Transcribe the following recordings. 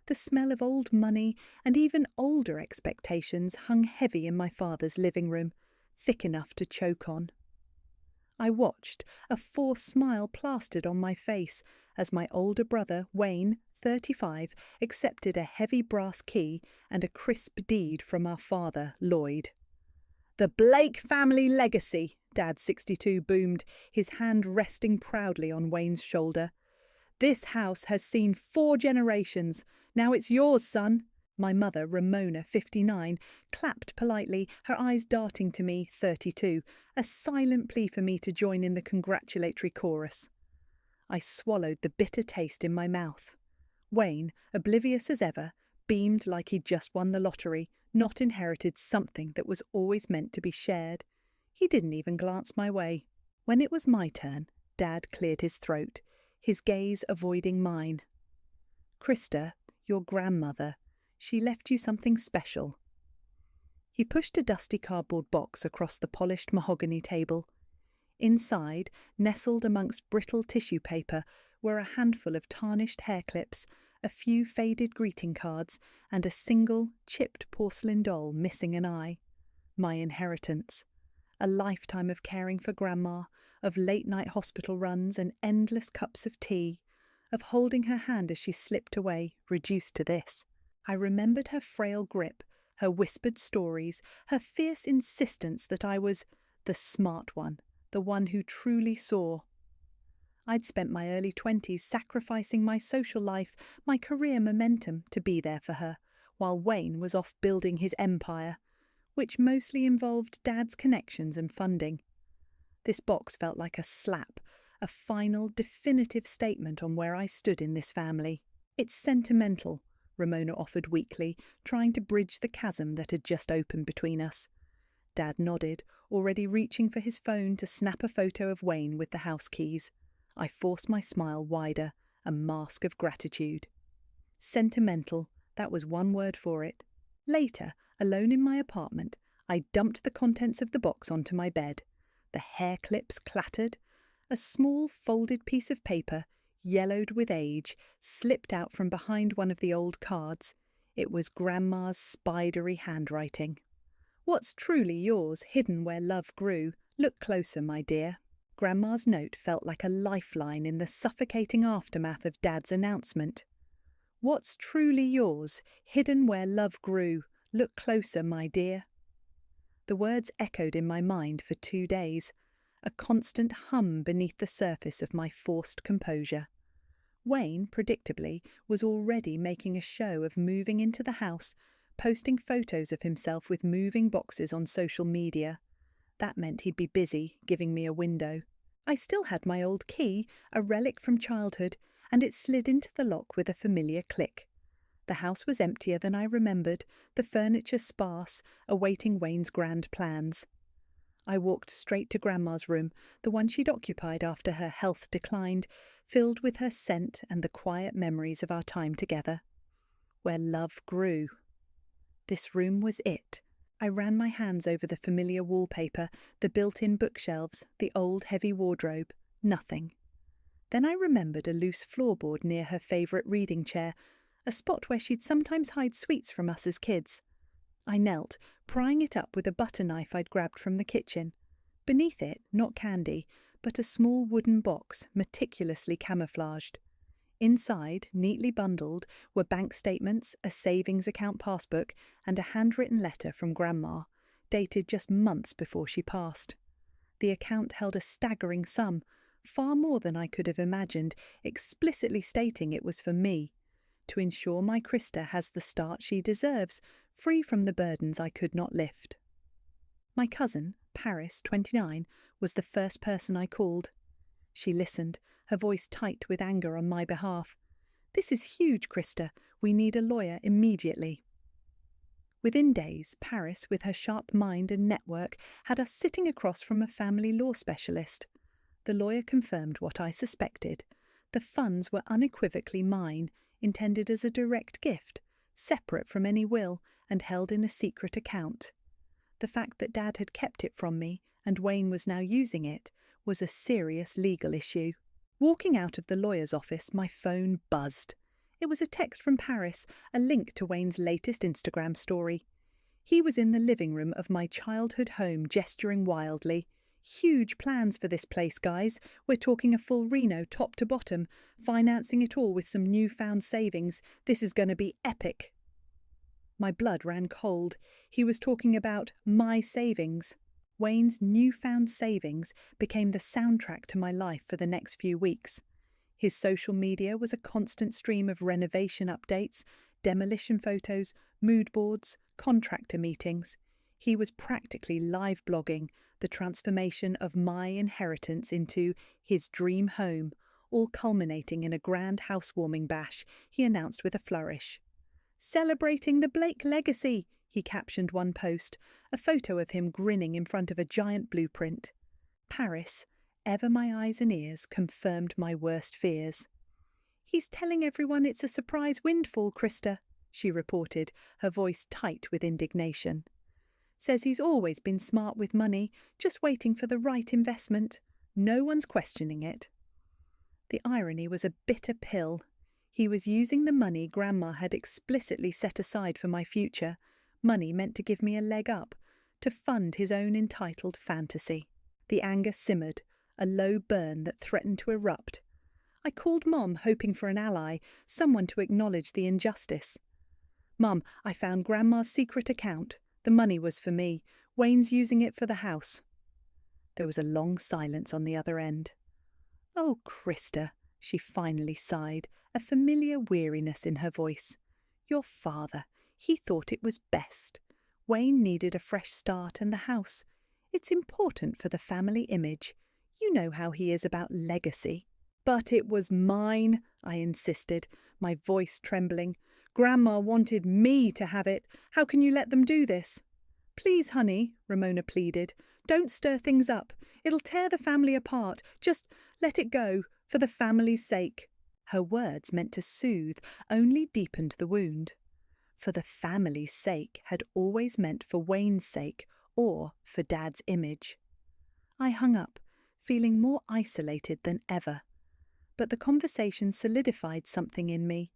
The smell of old money and even older expectations hung heavy in my father's living room, thick enough to choke on. I watched, a forced smile plastered on my face, as my older brother, Wayne, 35, accepted a heavy brass key and a crisp deed from our father, Lloyd. "The Blake family legacy," Dad, 62, boomed, his hand resting proudly on Wayne's shoulder. "This house has seen 4 generations. Now it's yours, son." My mother, Ramona, 59, clapped politely, her eyes darting to me, 32, a silent plea for me to join in the congratulatory chorus. I swallowed the bitter taste in my mouth. Wayne, oblivious as ever, beamed like he'd just won the lottery, not inherited something that was always meant to be shared. He didn't even glance my way. When it was my turn, Dad cleared his throat, his gaze avoiding mine. "Krista, your grandmother, she left you something special." He pushed a dusty cardboard box across the polished mahogany table. Inside, nestled amongst brittle tissue paper, were a handful of tarnished hair clips, a few faded greeting cards, and a single, chipped porcelain doll missing an eye. My inheritance. A lifetime of caring for Grandma, of late-night hospital runs and endless cups of tea, of holding her hand as she slipped away, reduced to this. I remembered her frail grip, her whispered stories, her fierce insistence that I was the smart one, the one who truly saw. I'd spent my early 20s sacrificing my social life, my career momentum to be there for her, while Wayne was off building his empire, which mostly involved Dad's connections and funding. This box felt like a slap, a final, definitive statement on where I stood in this family. "It's sentimental," Ramona offered weakly, trying to bridge the chasm that had just opened between us. Dad nodded, already reaching for his phone to snap a photo of Wayne with the house keys. I forced my smile wider, a mask of gratitude. Sentimental, that was one word for it. Later, alone in my apartment, I dumped the contents of the box onto my bed. The hair clips clattered. A small folded piece of paper, yellowed with age, slipped out from behind one of the old cards. It was Grandma's spidery handwriting. "What's truly yours, hidden where love grew. Look closer, my dear." Grandma's note felt like a lifeline in the suffocating aftermath of Dad's announcement. "What's truly yours, hidden where love grew. Look closer, my dear." The words echoed in my mind for 2 days, a constant hum beneath the surface of my forced composure. Wayne, predictably, was already making a show of moving into the house, posting photos of himself with moving boxes on social media. That meant he'd be busy, giving me a window. I still had my old key, a relic from childhood, and it slid into the lock with a familiar click. The house was emptier than I remembered, the furniture sparse, awaiting Wayne's grand plans. I walked straight to Grandma's room, the one she'd occupied after her health declined, filled with her scent and the quiet memories of our time together. Where love grew. This room was it. I ran my hands over the familiar wallpaper, the built-in bookshelves, the old heavy wardrobe. Nothing. Then I remembered a loose floorboard near her favourite reading chair, a spot where she'd sometimes hide sweets from us as kids. I knelt, prying it up with a butter knife I'd grabbed from the kitchen. Beneath it, not candy, but a small wooden box, meticulously camouflaged. Inside, neatly bundled, were bank statements, a savings account passbook, and a handwritten letter from Grandma, dated just months before she passed. The account held a staggering sum, far more than I could have imagined, explicitly stating it was for me, to ensure my Krista has the start she deserves, free from the burdens I could not lift. My cousin, Paris, 29, was the first person I called. She listened, her voice tight with anger on my behalf. "This is huge, Krista. We need a lawyer immediately." Within days, Paris, with her sharp mind and network, had us sitting across from a family law specialist. The lawyer confirmed what I suspected. The funds were unequivocally mine, intended as a direct gift, separate from any will, and held in a secret account. The fact that Dad had kept it from me, and Wayne was now using it, was a serious legal issue. Walking out of the lawyer's office, my phone buzzed. It was a text from Paris, a link to Wayne's latest Instagram story. He was in the living room of my childhood home, gesturing wildly. Huge plans for this place, guys. We're talking a full reno, top to bottom, financing it all with some newfound savings. This is going to be epic. My blood ran cold. He was talking about my savings. Wayne's newfound savings became the soundtrack to my life for the next few weeks. His social media was a constant stream of renovation updates, demolition photos, mood boards, contractor meetings. He was practically live blogging the transformation of my inheritance into his dream home, all culminating in a grand housewarming bash he announced with a flourish. "Celebrating the Blake legacy," he captioned one post, a photo of him grinning in front of a giant blueprint. Paris, ever my eyes and ears, confirmed my worst fears. "He's telling everyone it's a surprise windfall, Krista," she reported, her voice tight with indignation. "Says he's always been smart with money, just waiting for the right investment. No one's questioning it." The irony was a bitter pill. He was using the money Grandma had explicitly set aside for my future, money meant to give me a leg up, to fund his own entitled fantasy. The anger simmered, a low burn that threatened to erupt. I called Mom, hoping for an ally, someone to acknowledge the injustice. "Mum, I found Grandma's secret account. The money was for me. Wayne's using it for the house." There was a long silence on the other end. "Oh, Krista," she finally sighed, a familiar weariness in her voice. "Your father, he thought it was best. Wayne needed a fresh start and the house. It's important for the family image. You know how he is about legacy." "But it was mine," I insisted, my voice trembling. "Grandma wanted me to have it. How can you let them do this?" "Please, honey," Ramona pleaded. "Don't stir things up. It'll tear the family apart. Just let it go, for the family's sake." Her words, meant to soothe, only deepened the wound. For the family's sake had always meant for Wayne's sake, or for Dad's image. I hung up, feeling more isolated than ever. But the conversation solidified something in me.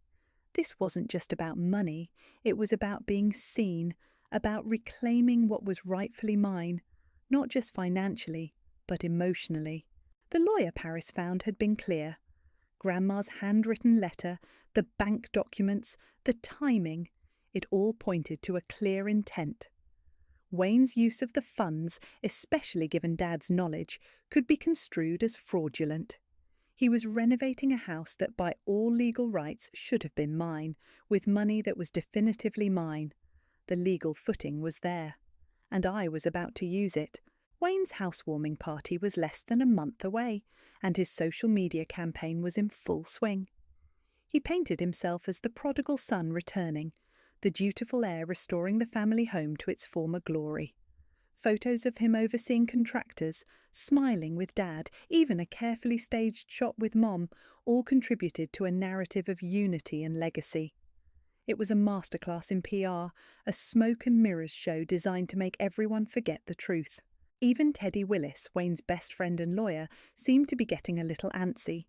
This wasn't just about money, it was about being seen, about reclaiming what was rightfully mine, not just financially, but emotionally. The lawyer Paris found had been clear. Grandma's handwritten letter, the bank documents, the timing, it all pointed to a clear intent. Wayne's use of the funds, especially given Dad's knowledge, could be construed as fraudulent. He was renovating a house that by all legal rights should have been mine, with money that was definitively mine. The legal footing was there, and I was about to use it. Wayne's housewarming party was less than a month away, and his social media campaign was in full swing. He painted himself as the prodigal son returning, the dutiful heir restoring the family home to its former glory. Photos of him overseeing contractors, smiling with Dad, even a carefully staged shot with Mom, all contributed to a narrative of unity and legacy. It was a masterclass in PR, a smoke and mirrors show designed to make everyone forget the truth. Even Teddy Willis, Wayne's best friend and lawyer, seemed to be getting a little antsy.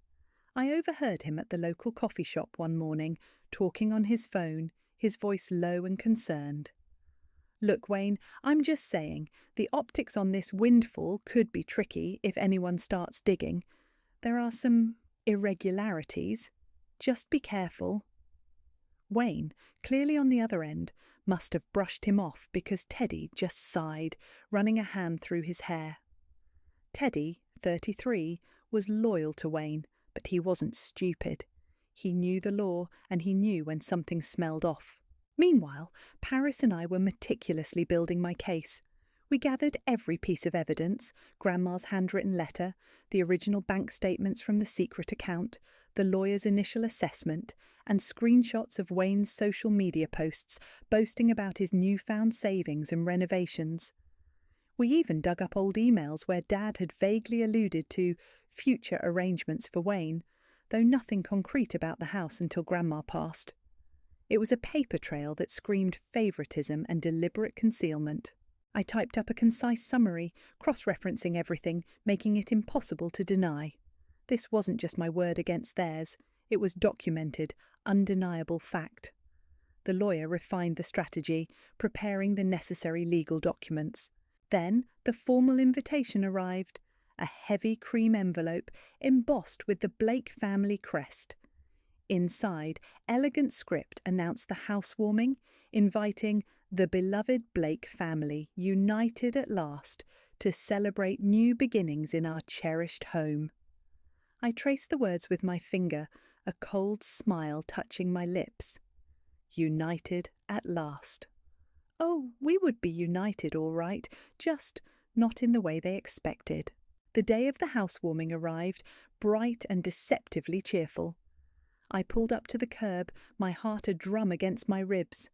I overheard him at the local coffee shop one morning, talking on his phone, his voice low and concerned. "Look, Wayne, I'm just saying, the optics on this windfall could be tricky if anyone starts digging. There are some irregularities. Just be careful." Wayne, clearly on the other end, must have brushed him off because Teddy just sighed, running a hand through his hair. Teddy, 33, was loyal to Wayne, but he wasn't stupid. He knew the law, and he knew when something smelled off. Meanwhile, Paris and I were meticulously building my case. We gathered every piece of evidence, Grandma's handwritten letter, the original bank statements from the secret account, the lawyer's initial assessment, and screenshots of Wayne's social media posts boasting about his newfound savings and renovations. We even dug up old emails where Dad had vaguely alluded to future arrangements for Wayne, though nothing concrete about the house until Grandma passed. It was a paper trail that screamed favouritism and deliberate concealment. I typed up a concise summary, cross-referencing everything, making it impossible to deny. This wasn't just my word against theirs. It was documented, undeniable fact. The lawyer refined the strategy, preparing the necessary legal documents. Then the formal invitation arrived, a heavy cream envelope embossed with the Blake family crest. Inside, elegant script announced the housewarming, inviting the beloved Blake family, united at last, to celebrate new beginnings in our cherished home. I traced the words with my finger, a cold smile touching my lips. United at last. Oh, we would be united all right, just not in the way they expected. The day of the housewarming arrived, bright and deceptively cheerful. I pulled up to the curb, my heart a drum against my ribs.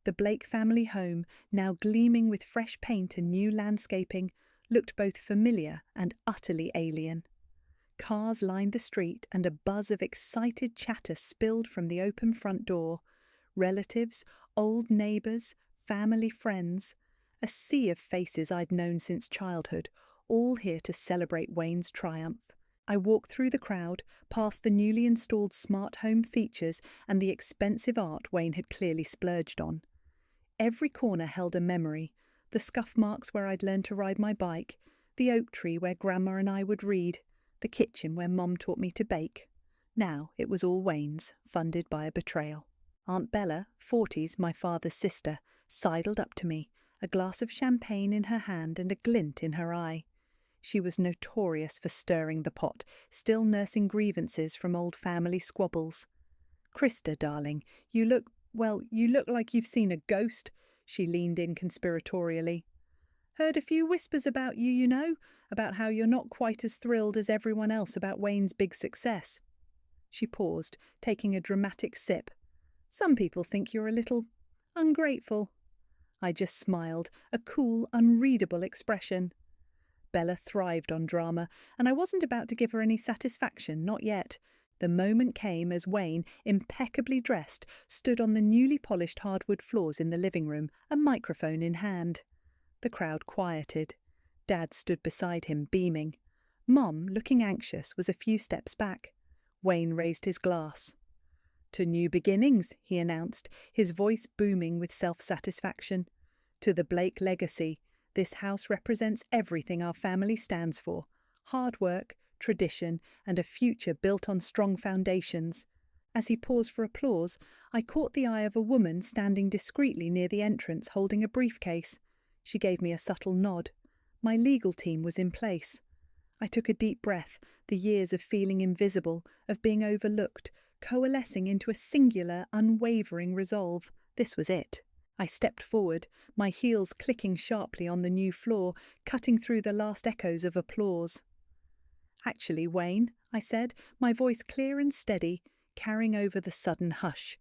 The Blake family home, now gleaming with fresh paint and new landscaping, looked both familiar and utterly alien. Cars lined the street and a buzz of excited chatter spilled from the open front door. Relatives, old neighbours, family friends, a sea of faces I'd known since childhood, all here to celebrate Wayne's triumph. I walked through the crowd, past the newly installed smart home features and the expensive art Wayne had clearly splurged on. Every corner held a memory, the scuff marks where I'd learned to ride my bike, the oak tree where Grandma and I would read, the kitchen where Mum taught me to bake. Now it was all Wayne's, funded by a betrayal. Aunt Bella, 40s, my father's sister, sidled up to me, a glass of champagne in her hand and a glint in her eye. She was notorious for stirring the pot, still nursing grievances from old family squabbles. "Krista, darling, you look like you've seen a ghost," she leaned in conspiratorially. "Heard a few whispers about you, you know, about how you're not quite as thrilled as everyone else about Wayne's big success." She paused, taking a dramatic sip. "Some people think you're a little ungrateful." I just smiled, a cool, unreadable expression. Bella thrived on drama, and I wasn't about to give her any satisfaction, not yet. The moment came as Wayne, impeccably dressed, stood on the newly polished hardwood floors in the living room, a microphone in hand. The crowd quieted. Dad stood beside him, beaming. Mum, looking anxious, was a few steps back. Wayne raised his glass. "To new beginnings," he announced, his voice booming with self-satisfaction. "To the Blake legacy. This house represents everything our family stands for. Hard work, tradition, and a future built on strong foundations." As he paused for applause, I caught the eye of a woman standing discreetly near the entrance holding a briefcase. She gave me a subtle nod. My legal team was in place. I took a deep breath, the years of feeling invisible, of being overlooked, coalescing into a singular, unwavering resolve. This was it. I stepped forward, my heels clicking sharply on the new floor, cutting through the last echoes of applause. "Actually, Wayne," I said, my voice clear and steady, carrying over the sudden hush.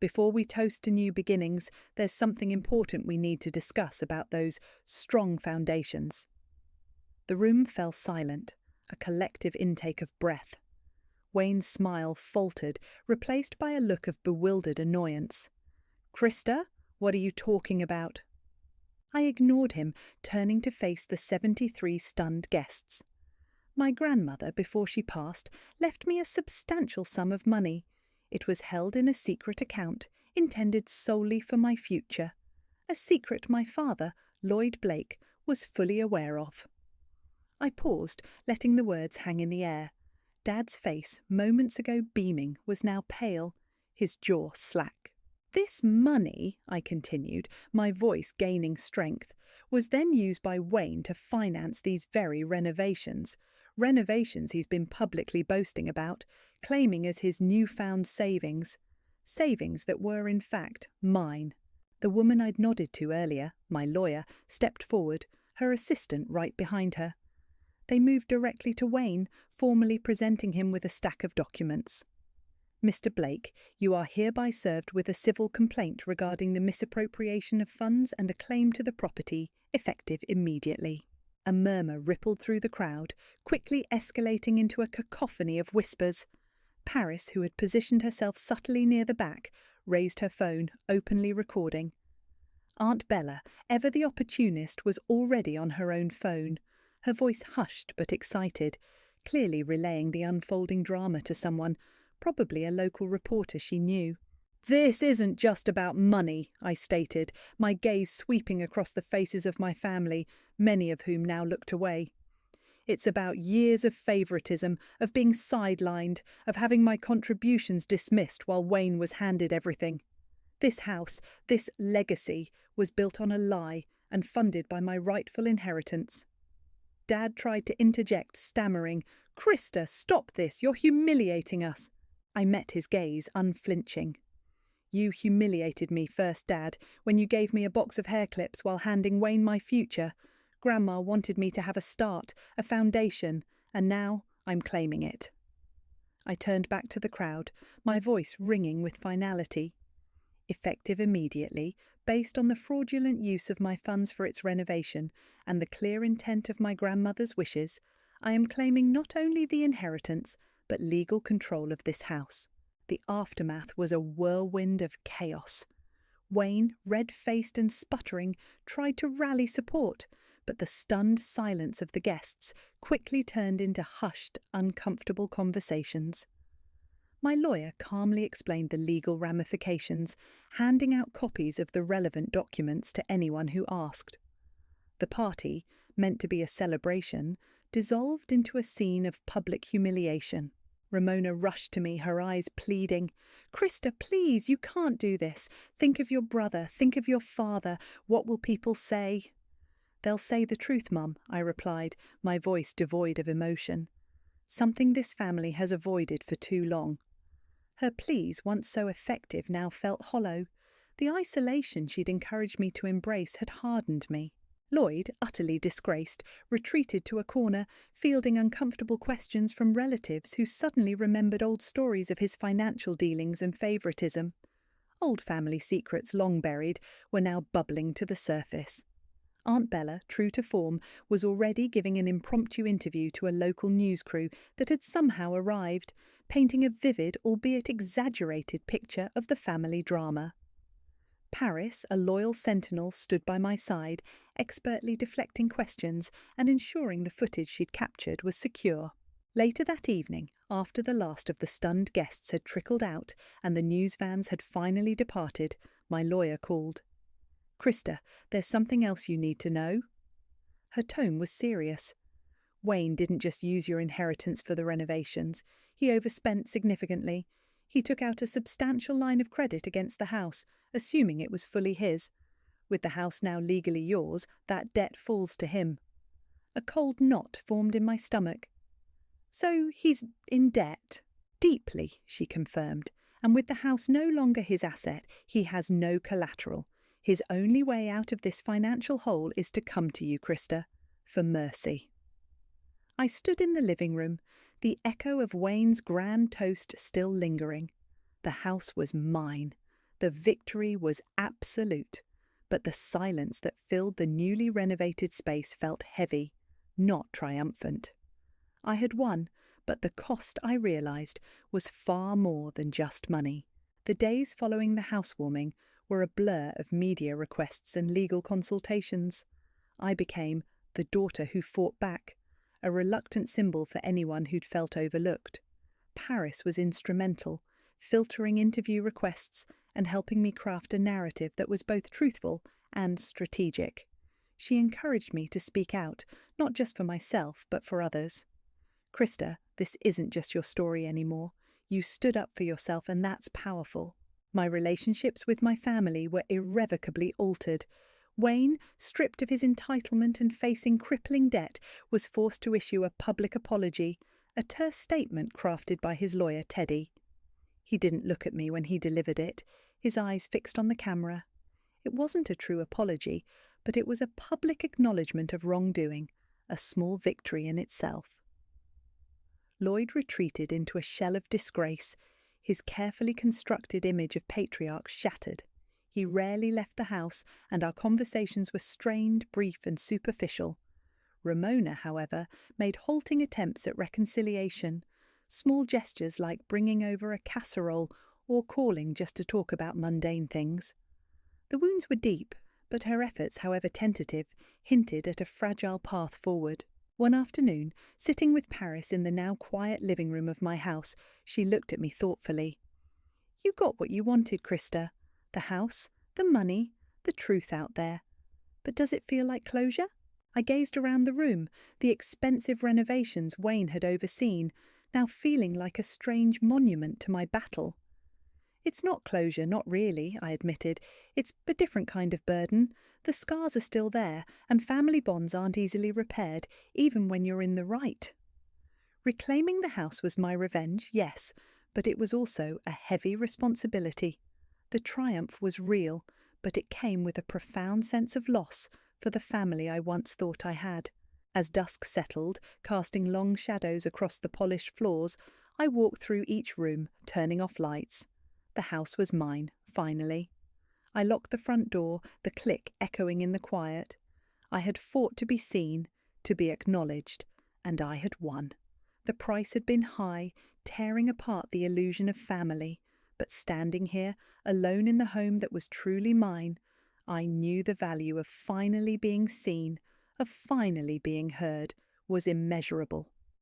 "Before we toast to new beginnings, there's something important we need to discuss about those strong foundations." The room fell silent, a collective intake of breath. Wayne's smile faltered, replaced by a look of bewildered annoyance. "Krista, what are you talking about?" I ignored him, turning to face the 73 stunned guests. "My grandmother, before she passed, left me a substantial sum of money. It was held in a secret account, intended solely for my future. A secret my father, Lloyd Blake, was fully aware of." I paused, letting the words hang in the air. Dad's face, moments ago beaming, was now pale, his jaw slack. "This money," I continued, my voice gaining strength, "was then used by Wayne to finance these very renovations. Renovations he's been publicly boasting about, claiming as his newfound savings. Savings that were, in fact, mine." The woman I'd nodded to earlier, my lawyer, stepped forward, her assistant right behind her. They moved directly to Wayne, formally presenting him with a stack of documents. "Mr. Blake, you are hereby served with a civil complaint regarding the misappropriation of funds and a claim to the property, effective immediately." A murmur rippled through the crowd, quickly escalating into a cacophony of whispers. Paris, who had positioned herself subtly near the back, raised her phone, openly recording. Aunt Bella, ever the opportunist, was already on her own phone, her voice hushed but excited, clearly relaying the unfolding drama to someone, probably a local reporter she knew. "This isn't just about money," I stated, my gaze sweeping across the faces of my family, many of whom now looked away. "It's about years of favouritism, of being sidelined, of having my contributions dismissed while Wayne was handed everything. This house, this legacy, was built on a lie and funded by my rightful inheritance." Dad tried to interject, stammering, "Krista, stop this, you're humiliating us." I met his gaze, unflinching. "You humiliated me first, Dad, when you gave me a box of hair clips while handing Wayne my future. Grandma wanted me to have a start, a foundation, and now I'm claiming it." I turned back to the crowd, my voice ringing with finality. Effective immediately, based on the fraudulent use of my funds for its renovation and the clear intent of my grandmother's wishes, I am claiming not only the inheritance, but legal control of this house. The aftermath was a whirlwind of chaos. Wayne, red-faced and sputtering, tried to rally support, but the stunned silence of the guests quickly turned into hushed, uncomfortable conversations. My lawyer calmly explained the legal ramifications, handing out copies of the relevant documents to anyone who asked. The party, meant to be a celebration, dissolved into a scene of public humiliation. Ramona rushed to me, her eyes pleading, "Krista, please, you can't do this. Think of your brother, think of your father. What will people say?" "They'll say the truth, Mum," I replied, my voice devoid of emotion. "Something this family has avoided for too long." Her pleas, once so effective, now felt hollow. The isolation she'd encouraged me to embrace had hardened me. Lloyd, utterly disgraced, retreated to a corner, fielding uncomfortable questions from relatives who suddenly remembered old stories of his financial dealings and favouritism. Old family secrets long buried were now bubbling to the surface. Aunt Bella, true to form, was already giving an impromptu interview to a local news crew that had somehow arrived, painting a vivid, albeit exaggerated, picture of the family drama. Paris, a loyal sentinel, stood by my side, expertly deflecting questions and ensuring the footage she'd captured was secure. Later that evening, after the last of the stunned guests had trickled out and the news vans had finally departed, my lawyer called. "Krista, there's something else you need to know." Her tone was serious. "Wayne didn't just use your inheritance for the renovations. He overspent significantly. He took out a substantial line of credit against the house, assuming it was fully his. With the house now legally yours, that debt falls to him." A cold knot formed in my stomach. "So he's in debt?" "Deeply," she confirmed. "And with the house no longer his asset, he has no collateral. His only way out of this financial hole is to come to you, Krista, for mercy." I stood in the living room, the echo of Wayne's grand toast still lingering. The house was mine. The victory was absolute. But the silence that filled the newly renovated space felt heavy, not triumphant. I had won, but the cost, I realised, was far more than just money. The days following the housewarming were a blur of media requests and legal consultations. I became the daughter who fought back, a reluctant symbol for anyone who'd felt overlooked. Paris was instrumental, filtering interview requests and helping me craft a narrative that was both truthful and strategic. She encouraged me to speak out, not just for myself, but for others. "Krista, this isn't just your story anymore. You stood up for yourself, and that's powerful." My relationships with my family were irrevocably altered. Wayne, stripped of his entitlement and facing crippling debt, was forced to issue a public apology, a terse statement crafted by his lawyer, Teddy. He didn't look at me when he delivered it, his eyes fixed on the camera. It wasn't a true apology, but it was a public acknowledgement of wrongdoing, a small victory in itself. Lloyd retreated into a shell of disgrace, his carefully constructed image of patriarch shattered. He rarely left the house, and our conversations were strained, brief, and superficial. Ramona, however, made halting attempts at reconciliation, small gestures like bringing over a casserole or calling just to talk about mundane things. The wounds were deep, but her efforts, however tentative, hinted at a fragile path forward. One afternoon, sitting with Paris in the now quiet living room of my house, she looked at me thoughtfully. You got what you wanted, Krista. The house, the money, the truth out there. But does it feel like closure? I gazed around the room, the expensive renovations Wayne had overseen, now feeling like a strange monument to my battle. It's not closure, not really, I admitted. It's a different kind of burden. The scars are still there, and family bonds aren't easily repaired, even when you're in the right. Reclaiming the house was my revenge, yes, but it was also a heavy responsibility. The triumph was real, but it came with a profound sense of loss for the family I once thought I had. As dusk settled, casting long shadows across the polished floors, I walked through each room, turning off lights. The house was mine, finally. I locked the front door, the click echoing in the quiet. I had fought to be seen, to be acknowledged, and I had won. The price had been high, tearing apart the illusion of family, but standing here, alone in the home that was truly mine, I knew the value of finally being seen, of finally being heard, was immeasurable.